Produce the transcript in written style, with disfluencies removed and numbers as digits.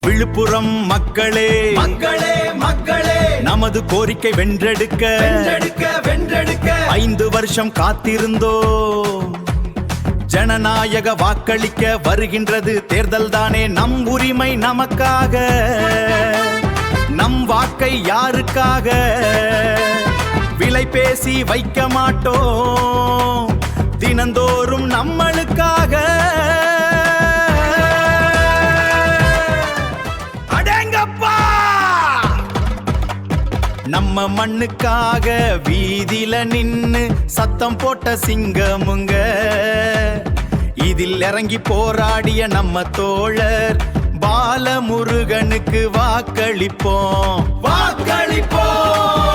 விழுப்புரம் மக்களே மக்களே மக்களே நமது கோரிக்கை வென்றெடுக்க வென்றெடுக்க வென்றெடுக்க 5 வருஷம் காத்திருந்தோ ஜனநாயக வாக்களிக்க வருகின்றது தேர்தல் தானே நம் உரிமை நமக்காக நம் வாக்கை யாருக்காக விலை பேசி வைக்க மாட்டோம் தினந்தோறும் நம்மளுக்காக அடேங்கப்பா நம்ம மண்ணுக்காக வீதியில நின்னு சத்தம் போட்ட சிங்கமுங்க இதில் இறங்கி போராடிய நம்ம தோழர் பாலமுருகனுக்கு வாக்களிப்போம் வாக்களிப்போம்